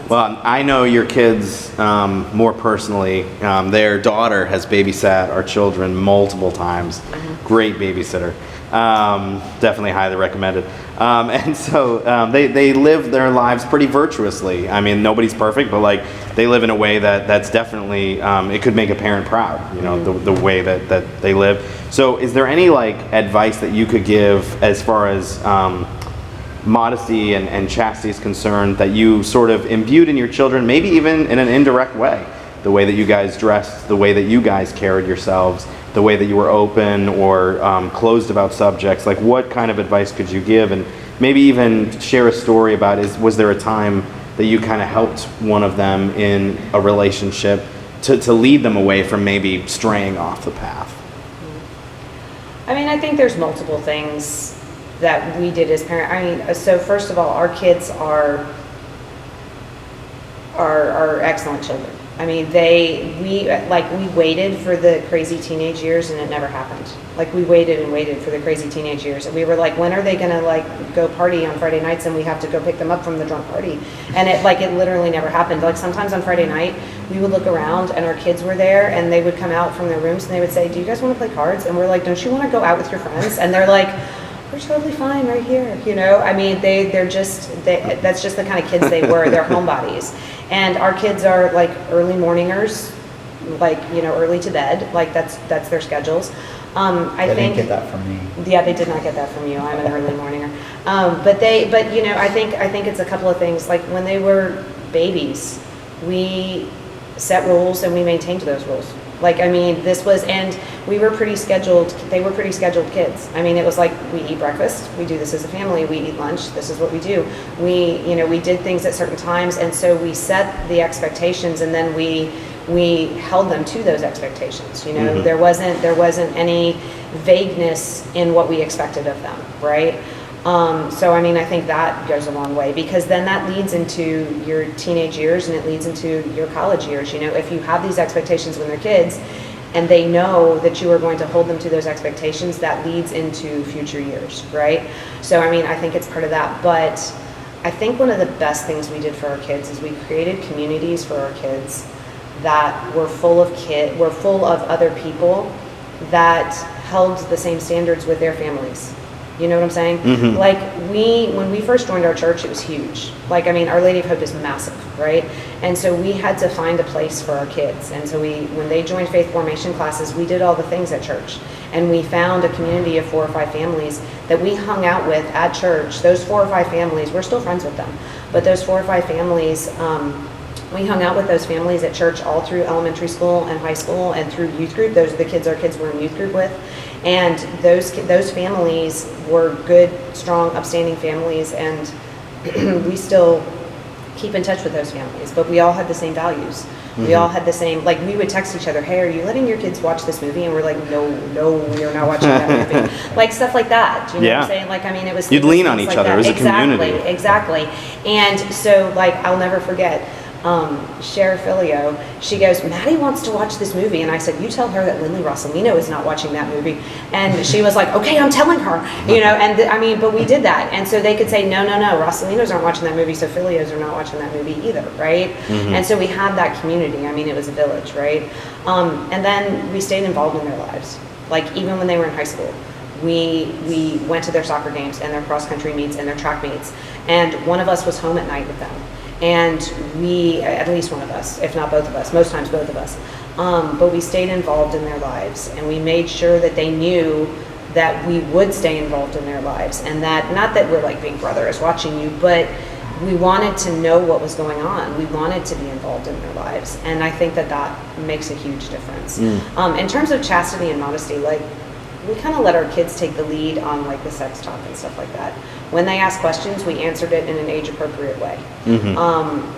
Well, I know your kids more personally. Their daughter has babysat our children multiple times. Great babysitter. Definitely highly recommended. And so they live their lives pretty virtuously. I mean, nobody's perfect, but like they live in a way that's definitely, it could make a parent proud, you know, the way that they live. So is there any like advice that you could give as far as modesty and chastity is concerned that you sort of imbued in your children, maybe even in an indirect way? The way that you guys dressed, the way that you guys carried yourselves, the way that you were open or closed about subjects. Like what kind of advice could you give? And maybe even share a story about, was there a time that you kind of helped one of them in a relationship to lead them away from maybe straying off the path? I mean, I think there's multiple things that we did as parents. I mean, so first of all, our kids are excellent children. I mean, we waited for the crazy teenage years and it never happened. Like we waited and waited for the crazy teenage years and we were like, when are they gonna like go party on Friday nights and we have to go pick them up from the drunk party? And it literally never happened. Like sometimes on Friday night we would look around and our kids were there and they would come out from their rooms and they would say, do you guys want to play cards? And we're like, don't you want to go out with your friends? And they're like, we're totally fine right here, you know? I mean, that's just the kind of kids they were. They're homebodies. And our kids are like early morningers, like, you know, early to bed, like that's their schedules. They didn't get that from me. Yeah, they did not get that from you. I'm an early morninger. But you know, I think it's a couple of things. Like when they were babies, we set rules and we maintained those rules. Like, I mean, and we were pretty scheduled, they were pretty scheduled kids. I mean, it was like, we eat breakfast, we do this as a family, we eat lunch, this is what we do. We did things at certain times, and so we set the expectations, and then we held them to those expectations, you know? There wasn't any vagueness in what we expected of them, right? So, I mean, I think that goes a long way because then that leads into your teenage years and it leads into your college years. You know, if you have these expectations when they're kids and they know that you are going to hold them to those expectations, that leads into future years, right? So, I mean, I think it's part of that. But I think one of the best things we did for our kids is we created communities for our kids that were full of other people that held the same standards with their families. You know what I'm saying? Like when we first joined our church, it was huge. Like, I mean, Our Lady of Hope is massive, right? And so we had to find a place for our kids. And so when they joined faith formation classes, we did all the things at church. And we found a community of 4 or 5 families that we hung out with at church. Those 4 or 5 families, we're still friends with them. But those 4 or 5 families, we hung out with those families at church all through elementary school and high school and through youth group. Those are the kids our kids were in youth group with. And those families were good, strong, upstanding families, and we still keep in touch with those families. But we all had the same values. We all had the same, like we would text each other, hey, are you letting your kids watch this movie? And we're like, no, we are not watching that movie. Like stuff like that. Do you know what I'm saying? Like, I mean, it was... You'd lean on each other. It was a community. Exactly. And so, like, I'll never forget... Cher Filio, she goes, Maddie wants to watch this movie, and I said, you tell her that Lindley Rosolino is not watching that movie. And she was like, okay, I'm telling her, you know. And I mean, but we did that, and so they could say, no, Rosolinos aren't watching that movie, so Filios are not watching that movie either, right? And so we had that community. I mean, it was a village, right? And then we stayed involved in their lives, like even when they were in high school. We went to their soccer games and their cross country meets and their track meets, and one of us was home at night with them. And we, at least one of us, if not both of us, most times both of us, but we stayed involved in their lives, and we made sure that they knew that we would stay involved in their lives, and that, not that we're like Big Brother is watching you, but we wanted to know what was going on. We wanted to be involved in their lives, and I think that makes a huge difference. In terms of chastity and modesty, like, we kind of let our kids take the lead on like the sex talk and stuff like that. When they asked questions, we answered it in an age-appropriate way.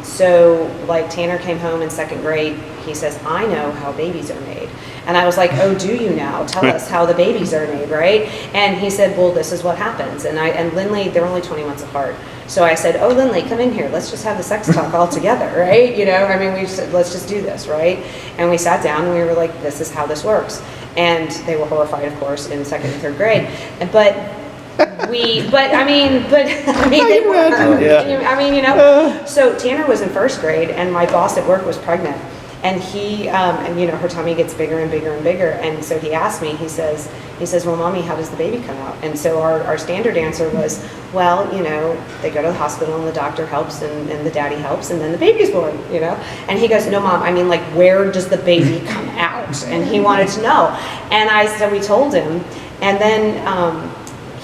So like Tanner came home in 2nd grade, he says, I know how babies are made. And I was like, oh, do you now? Tell us how the babies are made, right? And he said, well, this is what happens. And Lindley, they're only 20 months apart. So I said, oh, Lindley, come in here. Let's just have the sex talk all together, right? You know, I mean, we said, let's just do this, right? And we sat down and we were like, this is how this works. And they were horrified, of course, in 2nd and 3rd grade. But but I mean, they were. Yeah. I mean, you know, so Tanner was in first grade, and my boss at work was pregnant, and and you know, her tummy gets bigger and bigger and bigger, and so he asked me, he says, well, Mommy, how does the baby come out? And so our standard answer was, well, you know, they go to the hospital and the doctor helps and the daddy helps and then the baby's born, you know? And he goes, no, Mom, I mean, like, where does the baby come out? And he wanted to know. And so we told him, and then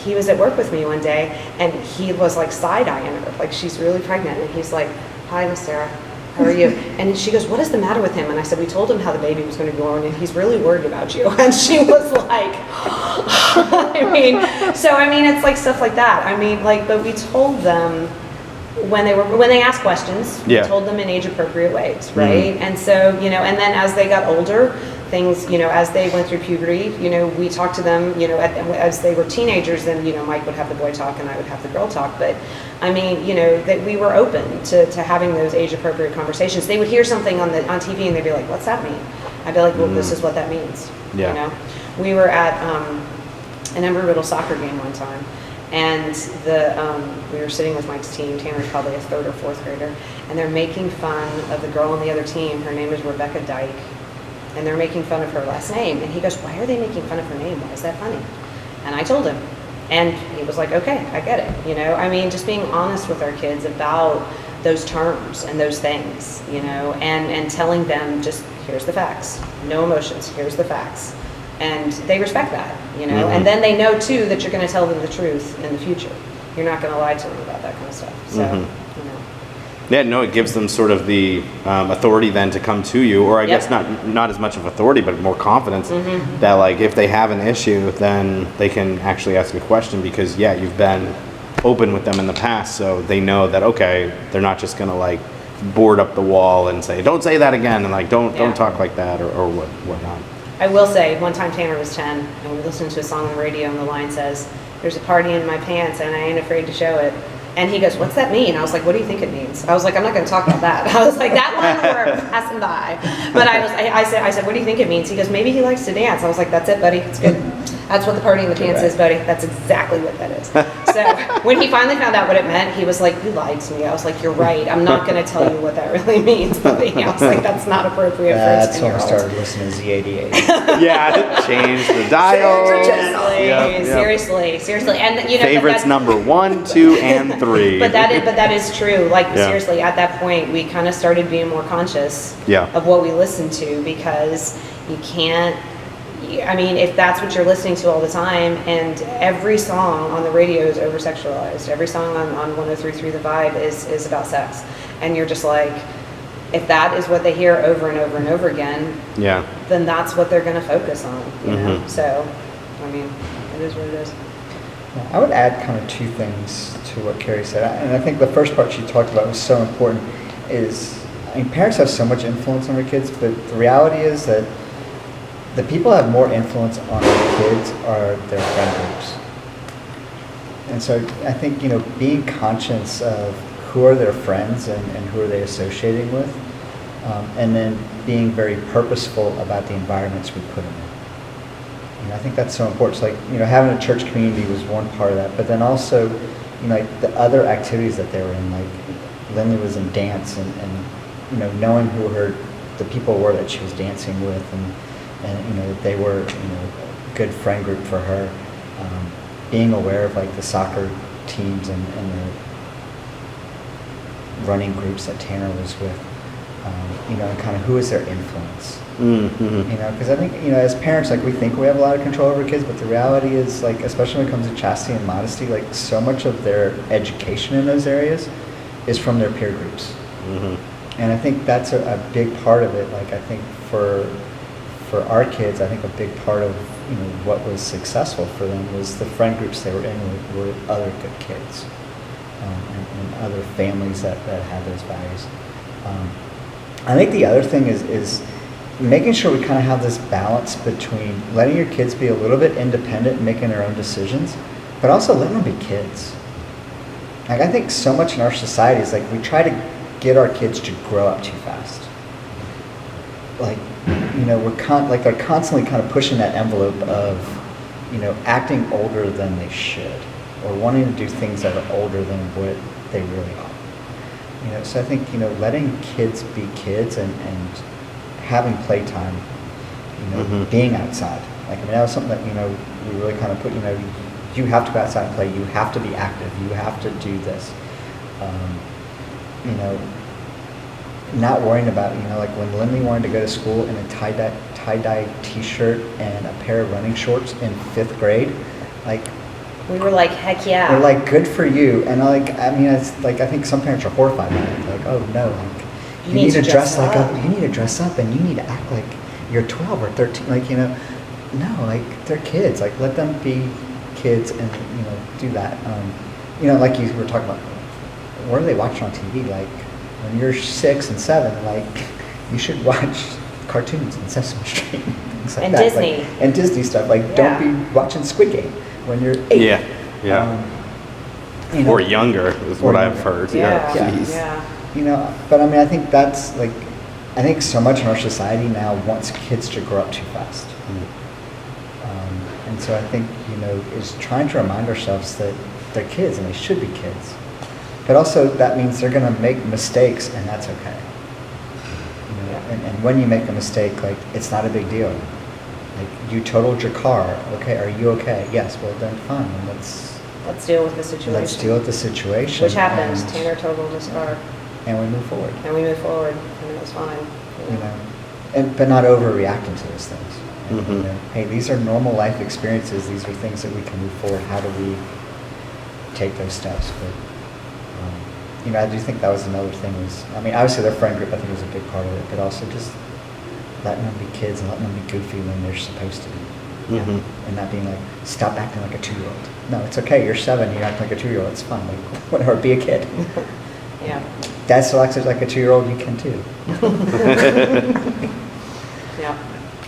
he was at work with me one day, and he was like side-eyeing her, like, she's really pregnant, and he's like, hi, Miss Sarah. How are you? And she goes, what is the matter with him? And I said, we told him how the baby was going to be born, and he's really worried about you. And she was like, I mean, so I mean, it's like stuff like that. I mean, like, but we told them when they asked questions, we told them in age-appropriate ways, right? And so, you know, and then as they got older, things, you know, as they went through puberty, you know, we talked to them, you know, as they were teenagers, then, you know, Mike would have the boy talk and I would have the girl talk. But I mean, you know, that we were open to having those age-appropriate conversations. They would hear something on TV and they'd be like, what's that mean? I'd be like, well, this is what that means. Yeah. You know, we were at an Embry-Riddle soccer game one time, and we were sitting with Mike's team. Tanner's probably a third or fourth grader, and they're making fun of the girl on the other team. Her name is Rebecca Dyke, and they're making fun of her last name. And he goes, why are they making fun of her name? Why is that funny? And I told him, and he was like, okay, I get it. You know, I mean, just being honest with our kids about those terms and those things, you know, and telling them just, here's the facts, no emotions, here's the facts. And they respect that, you know, and then they know too that you're going to tell them the truth in the future. You're not going to lie to them about that kind of stuff. So, you know. Yeah, no, it gives them sort of the authority then to come to you, or I guess not as much of authority, but more confidence that, like, if they have an issue, then they can actually ask a question because, yeah, you've been open with them in the past, so they know that, okay, they're not just going to, like, board up the wall and say, don't say that again, and, like, don't talk like that or whatnot. I will say, one time Tanner was 10, and we listened to a song on the radio, and the line says, there's a party in my pants, and I ain't afraid to show it. And he goes, what's that mean? I was like, what do you think it means? I was like, I'm not going to talk about that. I was like, that one we're passing by. But I said, what do you think it means? He goes, maybe he likes to dance. I was like, that's it, buddy. It's good. That's what the party in the pants is, buddy. That's exactly what that is. So when he finally found out what it meant, he was like, you lied to me. I was like, you're right. I'm not going to tell you what that really means, buddy. I was like, that's not appropriate for a 10-year-old. That's when I started listening to Z88. Yeah, change the dial. Seriously. And you know, favorites number 1, 2, and 3. But that is true. Like, seriously, at that point, we kind of started being more conscious of what we listened to, because you can't, I mean, if that's what you're listening to all the time, and every song on the radio is over-sexualized, every song on 103.3 The Vibe is about sex, and you're just like, if that is what they hear over and over and over again, then that's what they're going to focus on, you know? So, I mean, it is what it is. I would add kind of two things to what Carrie said, and I think the first part she talked about was so important. Is, I mean, parents have so much influence on their kids, but the reality is that the people that have more influence on our kids are their friend groups. And so I think, you know, being conscious of who are their friends and who are they associating with, and then being very purposeful about the environments we put them in. You know, I think that's so important. So, like, you know, having a church community was one part of that, but then also, you know, like the other activities that they were in, like Lindley was in dance, and you know, knowing who the people were that she was dancing with, and you know, they were, you know, a good friend group for her. Being aware of, like, the soccer teams and the running groups that Tanner was with, you know, and kind of who is their influence. You know, because I think, you know, as parents, like, we think we have a lot of control over kids, but the reality is, like, especially when it comes to chastity and modesty, like, so much of their education in those areas is from their peer groups. And I think that's a big part of it. Like, I think for our kids, I think a big part of, you know, what was successful for them was the friend groups they were in were other good kids, and other families that had those values. I think the other thing is making sure we kind of have this balance between letting your kids be a little bit independent and making their own decisions, but also letting them be kids. Like, I think so much in our society is, like, we try to get our kids to grow up too fast. Like, you know, they're constantly kind of pushing that envelope of, you know, acting older than they should. or wanting to do things that are older than what they really are. You know, so I think, you know, letting kids be kids and having playtime, you know, being outside. Like, I mean, that was something that, you know, we really kind of put, you know, you have to go outside and play, you have to be active, you have to do this. You know, not worrying about, you know, like when Lindley wanted to go to school in a tie-dye t-shirt and a pair of running shorts in 5th grade, like, we were like, heck yeah. we're like, good for you. And like, I mean, it's like, I think some parents are horrified by it. Like, oh no, like, you need to dress like up. You need to dress up and you need to act like you're 12 or 13. Like, you know, no, like, they're kids. Like, let them be kids and, you know, do that. You know, like you were talking about, what are they watching on TV? Like, when you're 6 and 7, like, you should watch cartoons and Sesame Street, things like and that. Disney. Like, and Disney stuff. Like, don't be watching Squid Game when you're 8. Yeah. You know, or younger is what I've heard. Yeah. You know, but I mean, I think that's like, I think so much in our society now wants kids to grow up too fast. And so I think, you know, is trying to remind ourselves that they're kids and they should be kids. But also that means they're going to make mistakes and that's okay. You know, and when you make a mistake, like, it's not a big deal. Like, you totaled your car. Okay, are you okay? Yes, well then fine. Let's deal with the situation. Let's deal with the situation. Which happens. Tanner totaled his car. And we move forward. And it was fine. You know, but not overreacting to those things. And, you know, hey, these are normal life experiences. These are things that we can move forward. How do we take those steps? But you know, I do think that was another thing. I mean, obviously their friend group I think was a big part of it, but also just letting them be kids and letting them be goofy when they're supposed to be. And not being like, stop acting like a 2-year-old. No, it's okay. You're 7. You act like a 2-year-old. It's fun. Like, whatever. Be a kid. Yeah. Dad still acts like a 2-year-old. You can too. Yeah.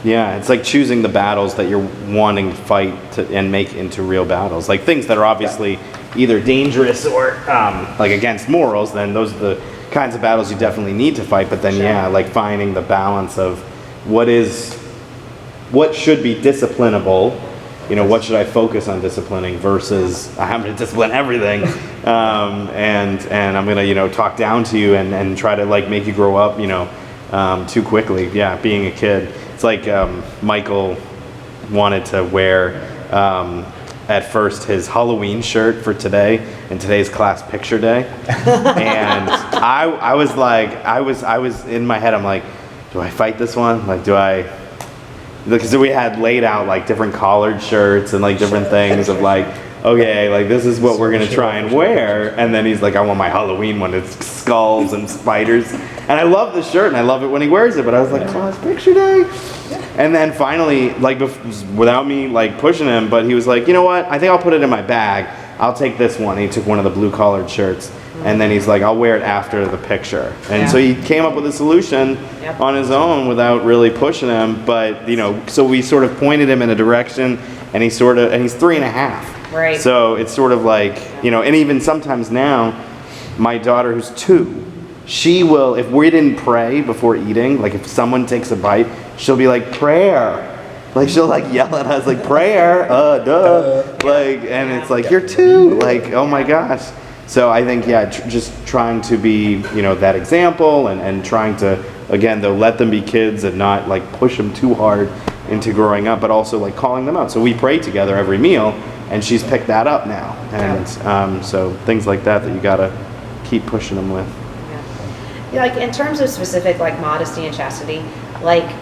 Yeah, it's like choosing the battles that you're wanting to fight and make into real battles. Like things that are obviously either dangerous or like against morals, then those are the kinds of battles you definitely need to fight. But then like finding the balance of what should be disciplinable, you know, what should I focus on disciplining versus I'm going to discipline everything, and I'm going to, you know, talk down to you and try to like make you grow up, you know, too quickly. Yeah, being a kid. It's like Michael wanted to wear at first his Halloween shirt for today and today's class picture day, and I was like, I was in my head, I'm like, do I fight this one? Like, do I? Because we had laid out like different collared shirts and like different things of like, okay, like this is what we're gonna try and wear. And then he's like, I want my Halloween one. It's skulls and spiders. And I love the shirt and I love it when he wears it. But I was like, class picture day. And then finally, like without me like pushing him, but he was like, you know what? I think I'll put it in my bag. I'll take this one. And he took one of the blue collared shirts. And then he's like, I'll wear it after the picture. And so he came up with a solution on his own without really pushing him. But, you know, so we sort of pointed him in a direction and he's 3.5. Right. So it's sort of like, you know, and even sometimes now, my daughter who's 2, she will, if we didn't pray before eating, like if someone takes a bite, she'll be like, prayer. Like she'll like yell at us like, prayer, duh. Like, and it's like, you're 2. Like, oh my gosh. So I think, just trying to be, you know, that example and trying to, again, though, let them be kids and not like push them too hard into growing up, but also like calling them out. So we pray together every meal and she's picked that up now. And so things like that you gotta keep pushing them with. Yeah, like in terms of specific like modesty and chastity, like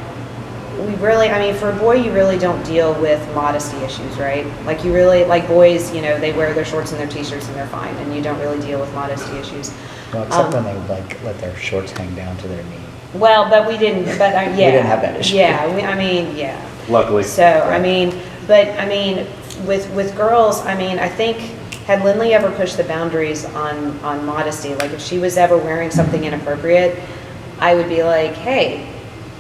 we really, I mean, for a boy, you really don't deal with modesty issues, right? Like you really, like boys, you know, they wear their shorts and their t-shirts and they're fine, and you don't really deal with modesty issues. Well, except when they like let their shorts hang down to their knee. Well, but we didn't, but yeah. We didn't have that issue. Yeah, Luckily. So, I mean, with girls, I mean, I think, had Lindley ever pushed the boundaries on modesty, like if she was ever wearing something inappropriate, I would be like, hey,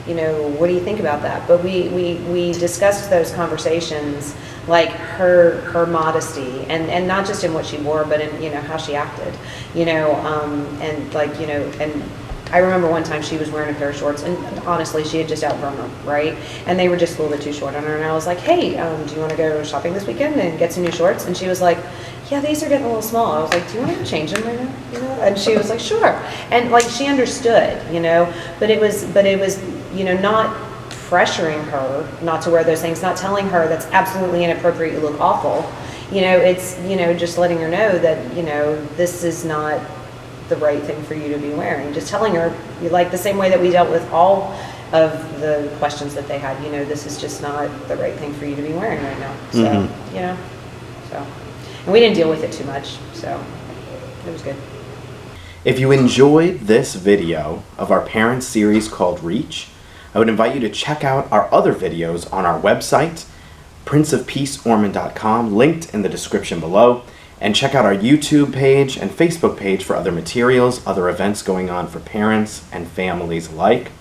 you know, what do you think about that? But we discussed those conversations, like her modesty, and not just in what she wore, but in, you know, how she acted, you know, and like, you know, and I remember one time she was wearing a pair of shorts, and honestly, she had just outgrown them, right? And they were just a little bit too short on her, and I was like, hey, do you want to go shopping this weekend and get some new shorts? And she was like, yeah, these are getting a little small. I was like, do you want me to change them right now? You know? And she was like, sure. And like, she understood, you know, but it was, you know, not pressuring her not to wear those things, not telling her that's absolutely inappropriate, you look awful. You know, it's, you know, just letting her know that, you know, this is not the right thing for you to be wearing. Just telling her, like the same way that we dealt with all of the questions that they had, you know, this is just not the right thing for you to be wearing right now. So, you know, so, and we didn't deal with it too much, so it was good. If you enjoyed this video of our parent series called Reach, I would invite you to check out our other videos on our website, princeofpeaceormond.com, linked in the description below, and check out our YouTube page and Facebook page for other materials, other events going on for parents and families alike.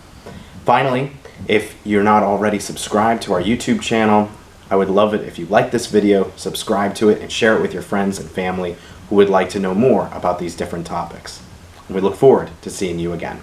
Finally, if you're not already subscribed to our YouTube channel, I would love it if you like this video, subscribe to it, and share it with your friends and family who would like to know more about these different topics. And we look forward to seeing you again.